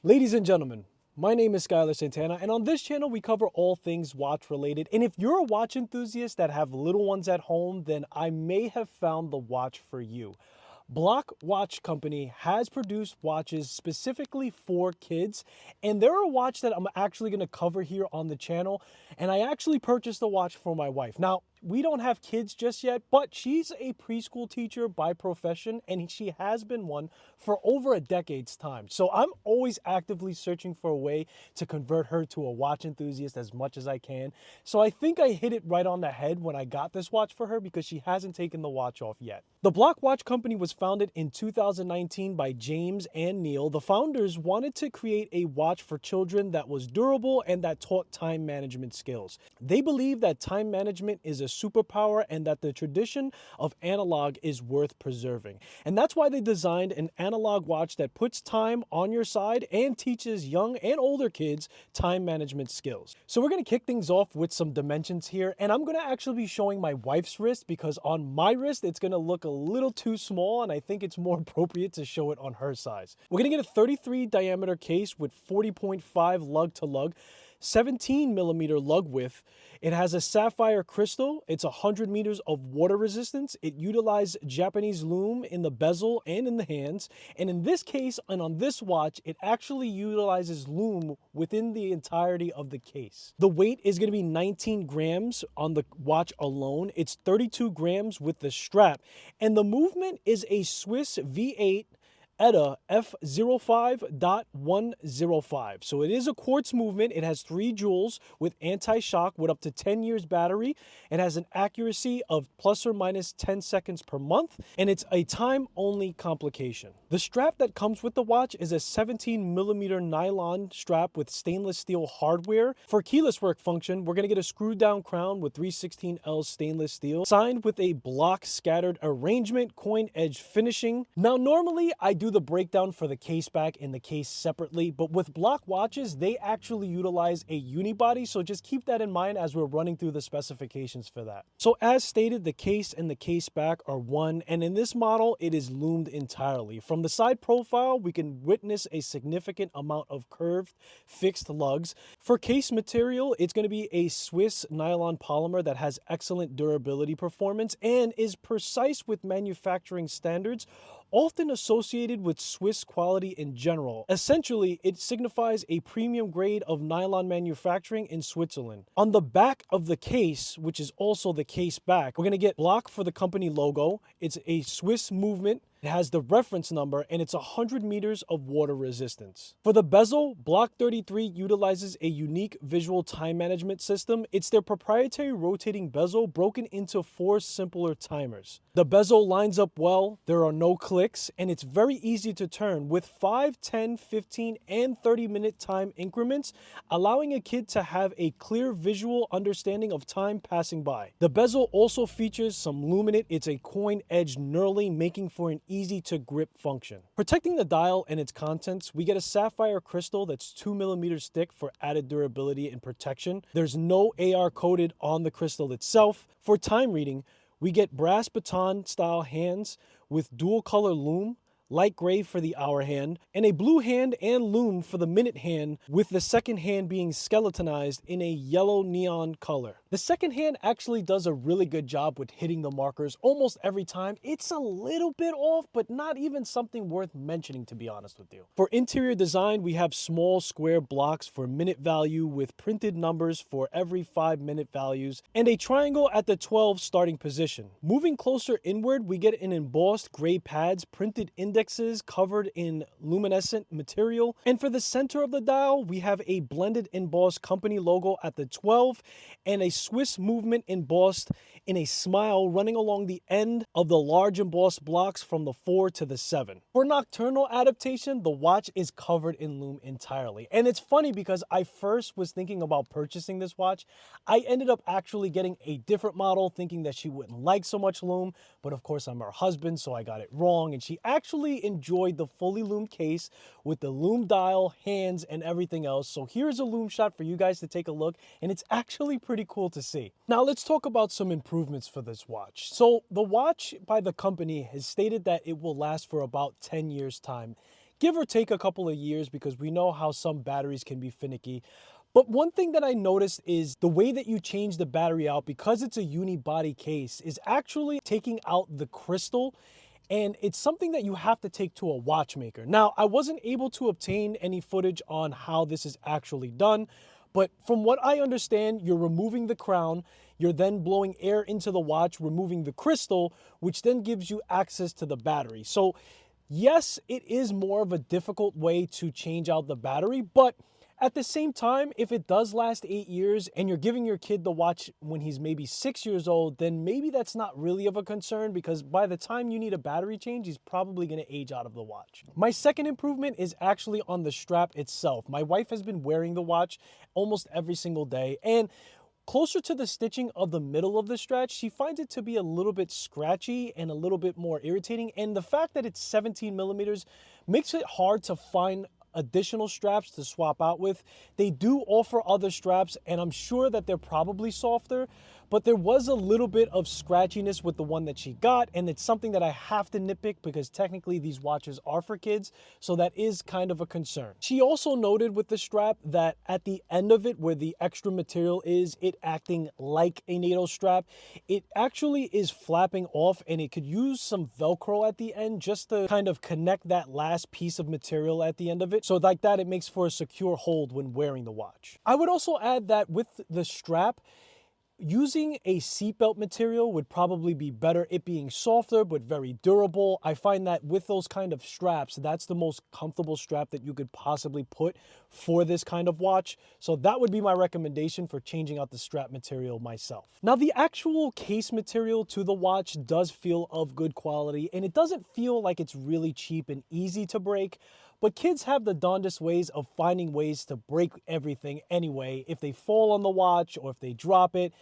Ladies and gentlemen, my name is Skylar Santana, and on this channel we cover all things watch related. And if you're a watch enthusiast that have little ones at home, then I may have found the watch for you. Blok Watch Company has produced watches specifically for kids, and they're a watch that I'm actually going to cover here on the channel. And I actually purchased a watch for my wife. Now, we don't have kids just yet, but she's a preschool teacher by profession, and she has been one for over a decade's time. So I'm always actively searching for a way to convert her to a watch enthusiast as much as I can. So I think I hit it right on the head when I got this watch for her because she hasn't taken the watch off yet. The Blok Watch Company was founded in 2019 by James and Neil. The founders wanted to create a watch for children that was durable and that taught time management skills. They believe that time management is a superpower and that the tradition of analog is worth preserving. And that's why they designed an analog watch that puts time on your side and teaches young and older kids time management skills. So we're going to kick things off with some dimensions here, and I'm going to actually be showing my wife's wrist because on my wrist it's going to look a little too small, and I think it's more appropriate to show it on her size. We're going to get a 33 diameter case with 40.5 lug to lug, 17 millimeter lug width. It has a sapphire crystal. It's 100 meters of water resistance. It utilized Japanese lume in the bezel and in the hands. And in this case, and on this watch, it actually utilizes lume within the entirety of the case. The weight is going to be 19 grams on the watch alone. It's 32 grams with the strap. And the movement is a Swiss V8 ETA F05.105. So it is a quartz movement. It has 3 joules with anti-shock with up to 10 years battery. It has an accuracy of plus or minus 10 seconds per month, and it's a time-only complication. The strap that comes with the watch is a 17 millimeter nylon strap with stainless steel hardware. For keyless work function, we're going to get a screw down crown with 316L stainless steel, signed with a block scattered arrangement, coin edge finishing. Now, normally I do the breakdown for the case back and the case separately, but with Blok watches, they actually utilize a unibody, so just keep that in mind as we're running through the specifications for that. So as stated, the case and the case back are one, and in this model, it is loomed entirely. From the side profile, we can witness a significant amount of curved, fixed lugs. For case material, it's going to be a Swiss nylon polymer that has excellent durability performance and is precise with manufacturing standards, often associated with Swiss quality in general. Essentially, it signifies a premium grade of nylon manufacturing in Switzerland. On the back of the case, which is also the case back, we're going to get Blok for the company logo. It's a Swiss movement. It has the reference number, and it's 100 meters of water resistance. For the bezel, Blok 33 utilizes a unique visual time management system. It's their proprietary rotating bezel broken into 4 simpler timers. The bezel lines up well, there are no clicks, and it's very easy to turn with 5, 10, 15, and 30-minute time increments, allowing a kid to have a clear visual understanding of time passing by. The bezel also features some luminate. It's a coin edge knurling, making for an easy to grip function. Protecting the dial and its contents, we get a sapphire crystal that's 2 millimeters thick for added durability and protection. There's no AR coated on the crystal itself. For time reading, we get brass baton style hands with dual color lume, light gray for the hour hand, and a blue hand and lume for the minute hand, with the second hand being skeletonized in a yellow neon color. The second hand actually does a really good job with hitting the markers almost every time. It's a little bit off, but not even something worth mentioning, to be honest with you. For interior design, we have small square blocks for minute value with printed numbers for every 5-minute values, and a triangle at the 12 starting position. Moving closer inward, we get an embossed gray pads, printed indexes covered in luminescent material. And for the center of the dial, we have a blended embossed company logo at the 12 and a Swiss movement embossed in a smile running along the end of the large embossed blocks from the 4 to the 7. For nocturnal adaptation, the watch is covered in lume entirely. And it's funny because I first was thinking about purchasing this watch. I ended up actually getting a different model, thinking that she wouldn't like so much lume, but of course I'm her husband, so I got it wrong, and she actually enjoyed the fully loomed case with the lume dial, hands, and everything else. So here's a lume shot for you guys to take a look, and it's actually pretty cool to see. Now let's talk about some improvements for this watch. So the watch by the company has stated that it will last for about 10 years time. give or take a couple of years, because we know how some batteries can be finicky. But one thing that I noticed is the way that you change the battery out, because it's a unibody case, is actually taking out the crystal. And it's something that you have to take to a watchmaker. Now, I wasn't able to obtain any footage on how this is actually done, but from what I understand, you're removing the crown, you're then blowing air into the watch, removing the crystal, which then gives you access to the battery. So yes, it is more of a difficult way to change out the battery, but at the same time, if it does last 8 years and you're giving your kid the watch when he's maybe 6 years old, then maybe that's not really of a concern, because by the time you need a battery change, he's probably going to age out of the watch. My second improvement is actually on the strap itself. My wife has been wearing the watch almost every single day, and closer to the stitching of the middle of the stretch, she finds it to be a little bit scratchy and a little bit more irritating. And the fact that it's 17 millimeters makes it hard to find additional straps to swap out with. They do offer other straps, and I'm sure that they're probably softer, but there was a little bit of scratchiness with the one that she got, and it's something that I have to nitpick because technically these watches are for kids, so that is kind of a concern. She also noted with the strap that at the end of it, where the extra material is, it acting like a NATO strap, it actually is flapping off, and it could use some Velcro at the end just to kind of connect that last piece of material at the end of it. So like that, it makes for a secure hold when wearing the watch. I would also add that with the strap, using a seatbelt material would probably be better, it being softer but very durable. I find that with those kind of straps, that's the most comfortable strap that you could possibly put for this kind of watch. So that would be my recommendation for changing out the strap material myself. Now, the actual case material to the watch does feel of good quality, and it doesn't feel like it's really cheap and easy to break. But kids have the darndest ways of finding ways to break everything anyway, if they fall on the watch or if they drop it.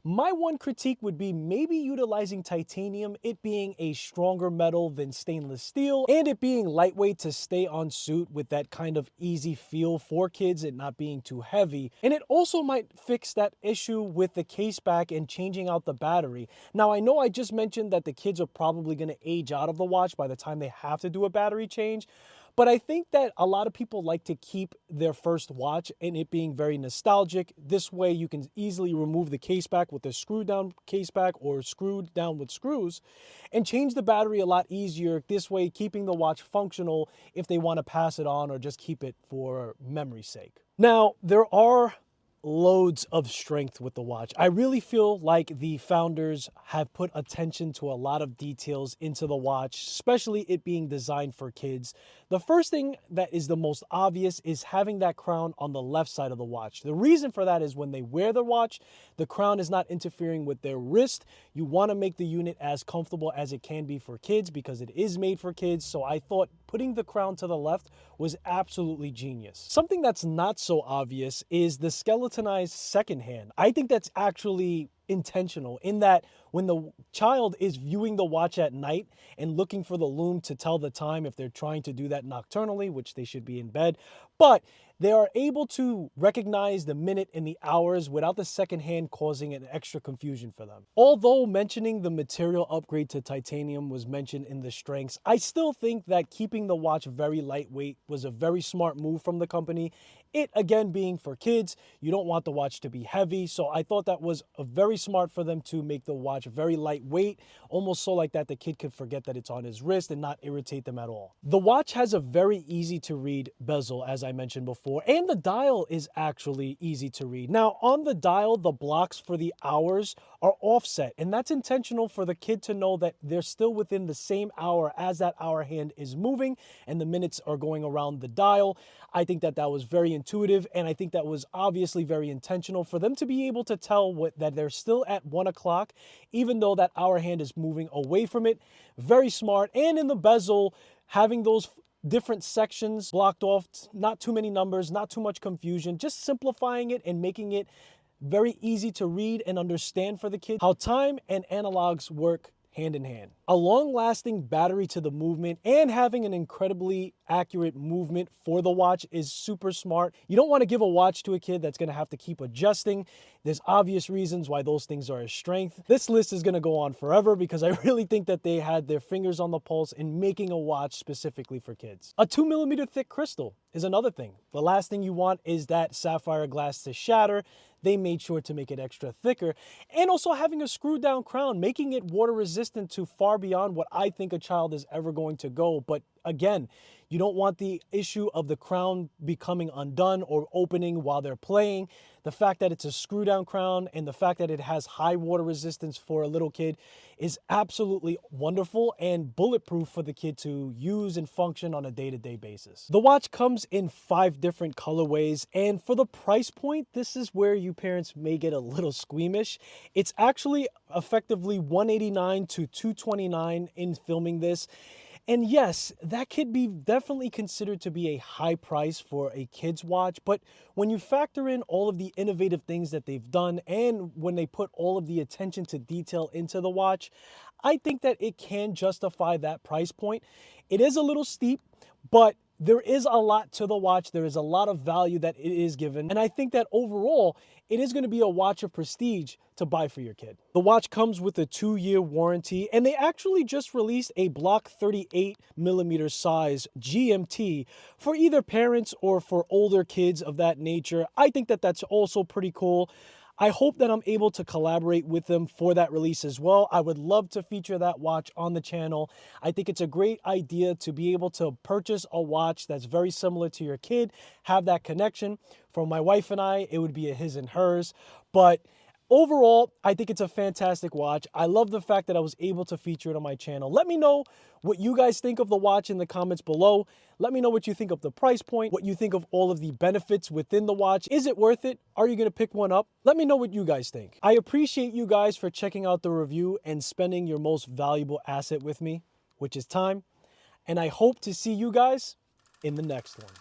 My one critique would be maybe utilizing titanium, it being a stronger metal than stainless steel, and it being lightweight to stay on suit with that kind of easy feel for kids and not being too heavy. And it also might fix that issue with the case back and changing out the battery. Now, I know I just mentioned that the kids are probably going to age out of the watch by the time they have to do a battery change, but I think that a lot of people like to keep their first watch and it being very nostalgic. This way you can easily remove the case back with a screw down case back or screwed down with screws and change the battery a lot easier. This way keeping the watch functional if they want to pass it on or just keep it for memory's sake. Now, there are loads of strength with the watch. I really feel like the founders have put attention to a lot of details into the watch, especially it being designed for kids. The first thing that is the most obvious is having that crown on the left side of the watch. The reason for that is when they wear the watch, the crown is not interfering with their wrist. You want to make the unit as comfortable as it can be for kids because it is made for kids. So I thought putting the crown to the left was absolutely genius. Something that's not so obvious is the skeletonized second hand. I think that's actually intentional in that when the child is viewing the watch at night and looking for the lume to tell the time, if they're trying to do that nocturnally, which they should be in bed, but they are able to recognize the minute and the hours without the second hand causing an extra confusion for them. Although mentioning the material upgrade to titanium was mentioned in the strengths, I still think that keeping the watch very lightweight was a very smart move from the company. It, again, being for kids, you don't want the watch to be heavy, so I thought that was a very smart for them to make the watch very lightweight, almost so like that the kid could forget that it's on his wrist and not irritate them at all. The watch has a very easy to read bezel, as I mentioned before, and the dial is actually easy to read. Now, on the dial, the blocks for the hours are offset, and that's intentional for the kid to know that they're still within the same hour as that hour hand is moving and the minutes are going around the dial. I think that that was very intuitive, and I think that was obviously very intentional for them to be able to tell that they're still at 1 o'clock, even though that hour hand is moving away from it. Very smart. And in the bezel, having those different sections blocked off, not too many numbers, not too much confusion, just simplifying it and making it very easy to read and understand for the kids how time and analogs work hand in hand. A long-lasting battery to the movement and having an incredibly accurate movement for the watch is super smart. You don't want to give a watch to a kid that's going to have to keep adjusting. There's obvious reasons why those things are a strength. This list is going to go on forever because I really think that they had their fingers on the pulse in making a watch specifically for kids. A 2mm thick crystal is another thing. The last thing you want is that sapphire glass to shatter. They made sure to make it extra thicker, and also having a screwed down crown, making it water resistant to far beyond what I think a child is ever going to go. But again, you don't want the issue of the crown becoming undone or opening while they're playing. The fact that it's a screw down crown and the fact that it has high water resistance for a little kid is absolutely wonderful and bulletproof for the kid to use and function on a day-to-day basis. The watch comes in 5 different colorways, and for the price point, this is where you parents may get a little squeamish. It's actually effectively $189 to $229 in filming this. And yes, that could be definitely considered to be a high price for a kid's watch, but when you factor in all of the innovative things that they've done and when they put all of the attention to detail into the watch, I think that it can justify that price point. It is a little steep, but there is a lot to the watch. There is a lot of value that it is given. And I think that overall, it is going to be a watch of prestige to buy for your kid. The watch comes with a 2-year warranty, and they actually just released a Blok 38mm size GMT for either parents or for older kids of that nature. I think that that's also pretty cool. I hope that I'm able to collaborate with them for that release as well. I would love to feature that watch on the channel. I think it's a great idea to be able to purchase a watch that's very similar to your kid, have that connection. For my wife and I, it would be a his and hers. But overall, I think it's a fantastic watch. I love the fact that I was able to feature it on my channel. Let me know what you guys think of the watch in the comments below. Let me know what you think of the price point, what you think of all of the benefits within the watch. Is it worth it? Are you going to pick one up? Let me know what you guys think. I appreciate you guys for checking out the review and spending your most valuable asset with me, which is time. And I hope to see you guys in the next one.